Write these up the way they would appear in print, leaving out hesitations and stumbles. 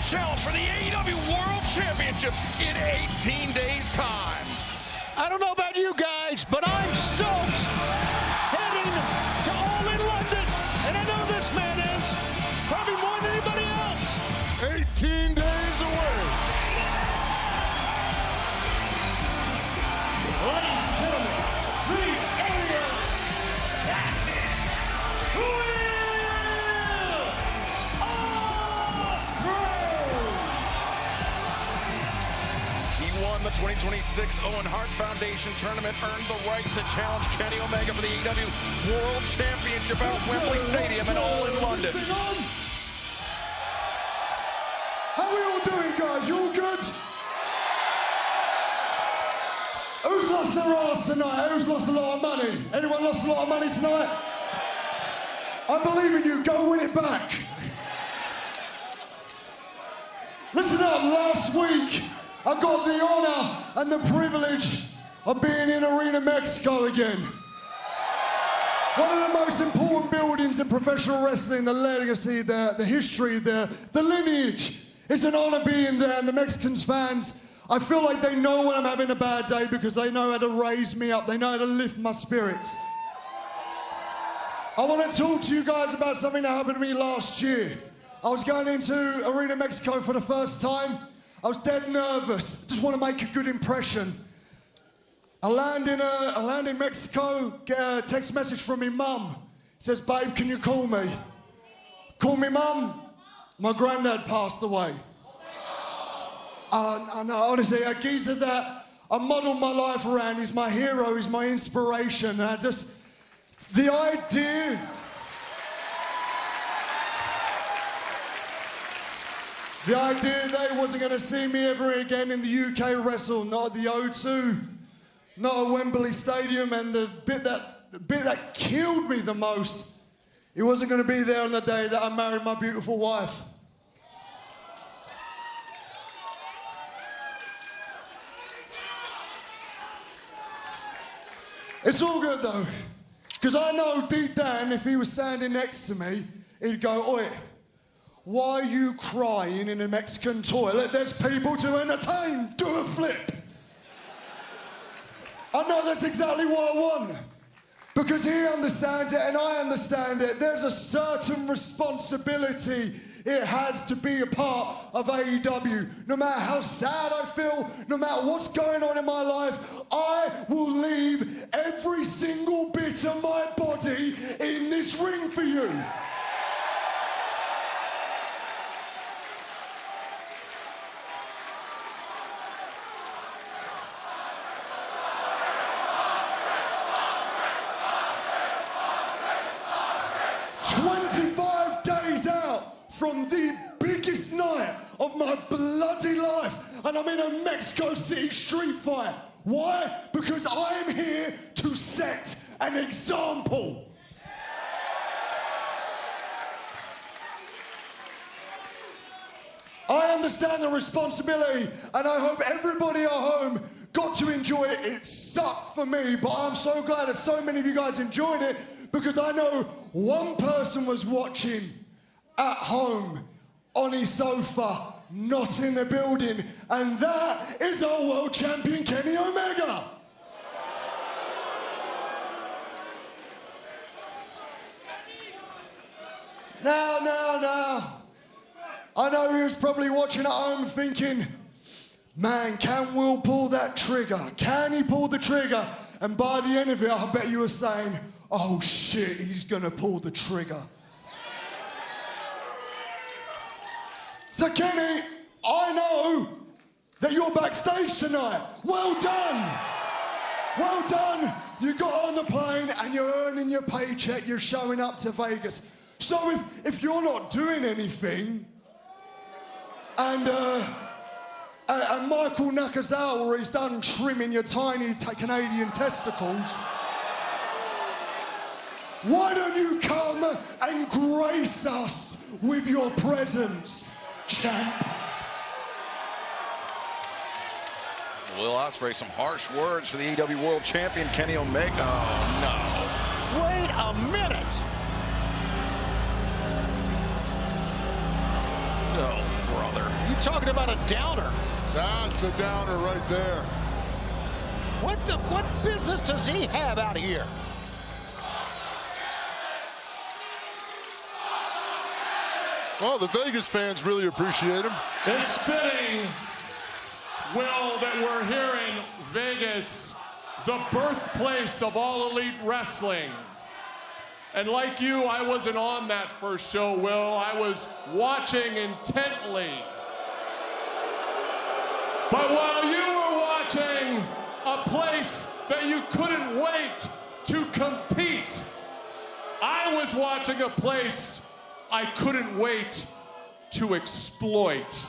challenge for the AEW World Championship in 18 days' time. I don't know about you guys, but I'm stoked. Heading to All in London, and I know this man is probably more than anybody else. 18 days away. Ladies and gentlemen, the area assassin, Will Ospreay. He won the 2026 Owen Hart Foundation tournament, earned the right to challenge Kenny Omega for the AEW World Championship at Wembley Stadium and All in London. How are we all doing, guys? You all good? Who's lost their ass tonight? Who's lost a lot of money? Anyone lost a lot of money tonight? I believe in you. Go win it back. Listen up. Last week, I got the honor and the privilege of being in Arena Mexico again. One of the most important buildings in professional wrestling, the legacy, the history, the lineage. It's an honor being there, and the Mexicans fans, I feel like they know when I'm having a bad day because they know how to raise me up. They know how to lift my spirits. I want to talk to you guys about something that happened to me last year. I was going into Arena Mexico for the first time. I was dead nervous. Just want to make a good impression. I land in Mexico, get a text message from my mum. It says, "Babe, can you call me?" Call me mum. My granddad passed away. I know, honestly, a geezer that I modeled my life around. He's my hero, he's my inspiration. The idea that he wasn't going to see me ever again in the UK wrestle, not at the O2, not at Wembley Stadium, and the bit that killed me the most, he wasn't going to be there on the day that I married my beautiful wife. It's all good though, because I know deep down if he was standing next to me, he'd go, "Oi, why are you crying in a Mexican toilet? There's people to entertain, do a flip." I know that's exactly what I want. Because he understands it and I understand it. There's a certain responsibility it has to be a part of AEW. No matter how sad I feel, no matter what's going on in my life, I will leave every single bit of my body in this ring for you. From the biggest night of my bloody life, and I'm in a Mexico City street fight. Why? Because I am here to set an example. I understand the responsibility, and I hope everybody at home got to enjoy it. It sucked for me, but I'm so glad that so many of you guys enjoyed it, because I know one person was watching at home, on his sofa, not in the building, and that is our world champion, Kenny Omega. Now. I know he was probably watching at home thinking, man, can Will pull that trigger? Can he pull the trigger? And by the end of it, I bet you were saying, oh shit, he's gonna pull the trigger. So Kenny, I know that you're backstage tonight. Well done. Well done. You got on the plane and you're earning your paycheck. You're showing up to Vegas. So if you're not doing anything, and Michael Nakazawa is done trimming your tiny Canadian testicles, why don't you come and grace us with your presence? Champ. Will Ospreay, some harsh words for the AEW World Champion, Kenny Omega. Oh, no. Wait a minute. No, brother. You talking about a downer? That's a downer right there. What business does he have out here? Well, the Vegas fans really appreciate him. It's fitting, Will, that we're here in Vegas, the birthplace of all elite wrestling. And like you, I wasn't on that first show, Will. I was watching intently. But while you were watching a place that you couldn't wait to compete, I was watching a place I couldn't wait to exploit.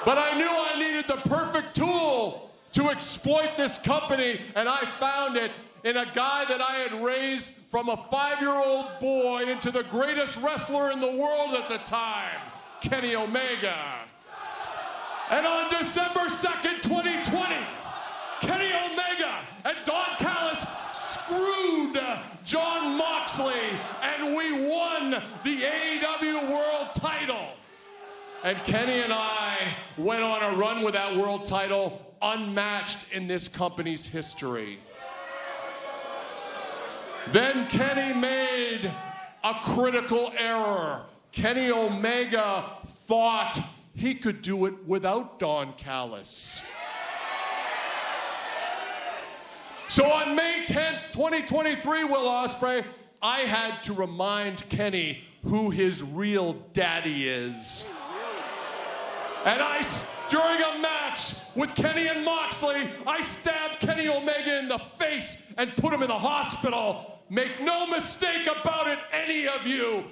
But I knew I needed the perfect tool to exploit this company, and I found it in a guy that I had raised from a 5-year-old boy into the greatest wrestler in the world at the time, Kenny Omega. And on December 2nd, 2020, Kenny Omega and Don Callis screwed Jon Moxley, and we won the AEW World title. And Kenny and I went on a run with that world title unmatched in this company's history. Then Kenny made a critical error. Kenny Omega thought he could do it without Don Callis. So on May 10th, 2023, Will Ospreay, I had to remind Kenny who his real daddy is. And during a match with Kenny and Moxley, I stabbed Kenny Omega in the face and put him in the hospital. Make no mistake about it, any of you.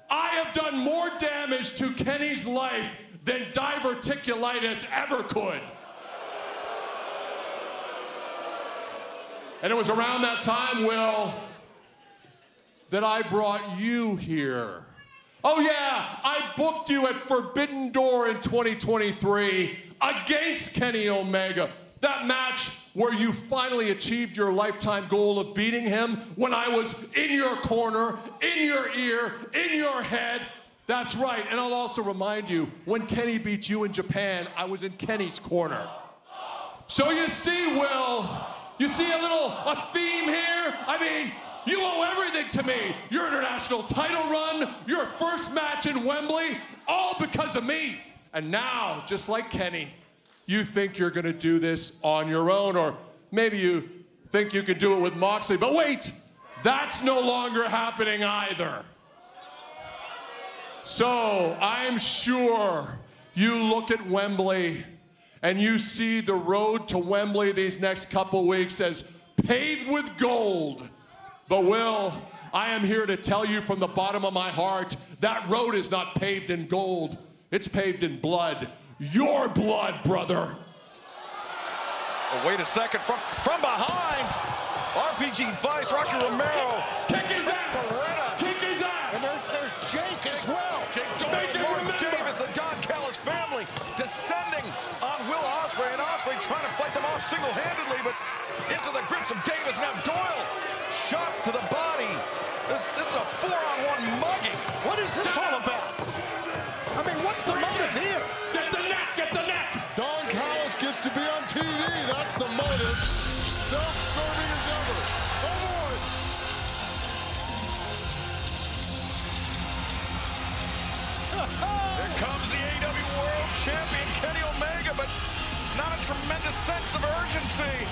I have done more damage to Kenny's life than diverticulitis ever could. And it was around that time, Will, that I brought you here. Oh yeah, I booked you at Forbidden Door in 2023 against Kenny Omega. That match where you finally achieved your lifetime goal of beating him when I was in your corner, in your ear, in your head. That's right, and I'll also remind you, when Kenny beat you in Japan, I was in Kenny's corner. So you see, Will, you see a theme here? I mean, you owe everything to me. Your international title run, your first match in Wembley, all because of me. And now, just like Kenny, you think you're gonna do this on your own, or maybe you think you can do it with Moxley, but wait, that's no longer happening either. So I'm sure you look at Wembley and you see the road to Wembley these next couple weeks as paved with gold. But Will, I am here to tell you from the bottom of my heart, that road is not paved in gold. It's paved in blood. Your blood, brother. Oh, wait a second, from behind, RPG Vice, Rocky Romero. Kick his ass! Beretta. Kick his ass! And there's Jake as well. Jake Mark Davis, the Don Callis family, descending on Will Ospreay, and Ospreay trying to fight them off single-handedly, but into the grips of Davis. Now Doyle, shots to the body. This is a 4-on-1 mugging. What is this all about? I mean, what's the motive here? Get the neck, get the neck! Don Callis gets to be on TV. That's the motive. Self-serving as ever. Oh boy. Here comes the AEW World Champion Kenny Omega, but not a tremendous sense of urgency.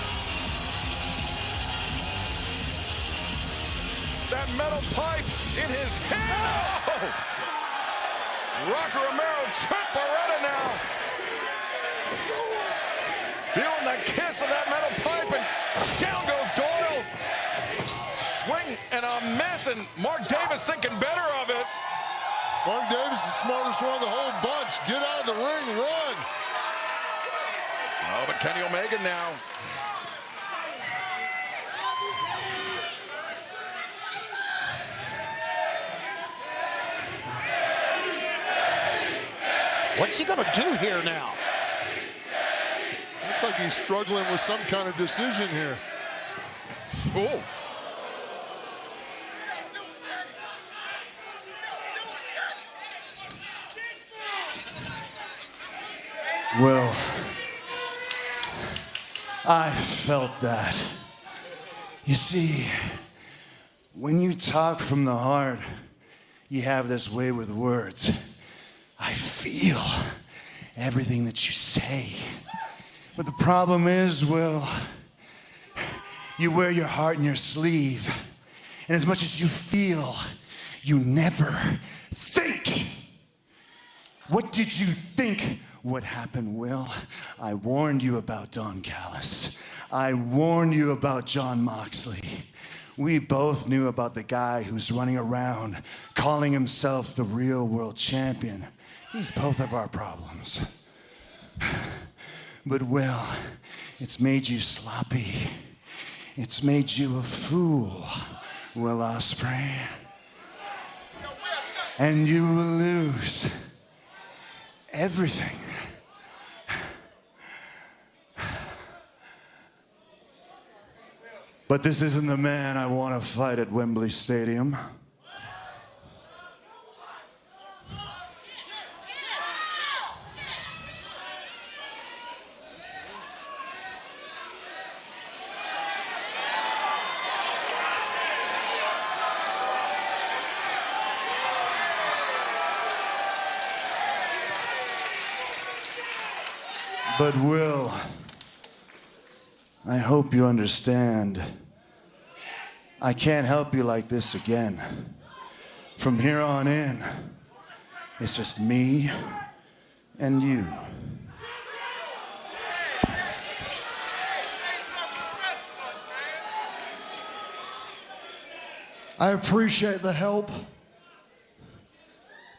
That metal pipe in his hand. Oh! Rocky Romero, Trent Beretta now. Feeling the kiss of that metal pipe, and down goes Doyle. Swing and a miss, and Mark Davis thinking better of it. Mark Davis, the smartest one of the whole bunch. Get out of the ring, run. Oh, but Kenny Omega now. What's he gonna do here now? Looks like he's struggling with some kind of decision here. Oh. Well, I felt that. You see, when you talk from the heart, you have this way with words. I feel everything that you say. But the problem is, Will, you wear your heart in your sleeve. And as much as you feel, you never think. What did you think would happen, Will? I warned you about Don Callis. I warned you about John Moxley. We both knew about the guy who's running around calling himself the real world champion. He's both of our problems. But Will, it's made you sloppy. It's made you a fool, Will Ospreay. And you will lose everything. But this isn't the man I want to fight at Wembley Stadium. But Will, I hope you understand. I can't help you like this again. From here on in, it's just me and you. I appreciate the help,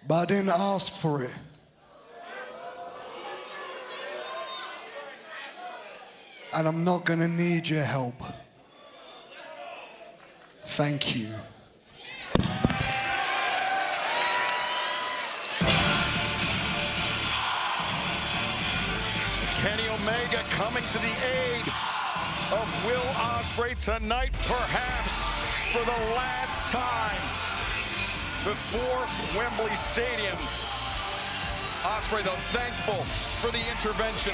but I didn't ask for it. And I'm not gonna need your help. Thank you. Kenny Omega coming to the aid of Will Ospreay tonight, perhaps for the last time before Wembley Stadium. Ospreay, though, thankful for the intervention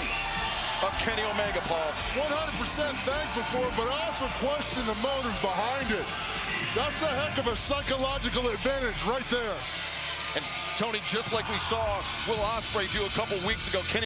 of Kenny Omega, Paul. 100% thankful for it, but I also question the motive behind it. That's a heck of a psychological advantage right there. And Tony, just like we saw Will Ospreay do a couple weeks ago, Kenny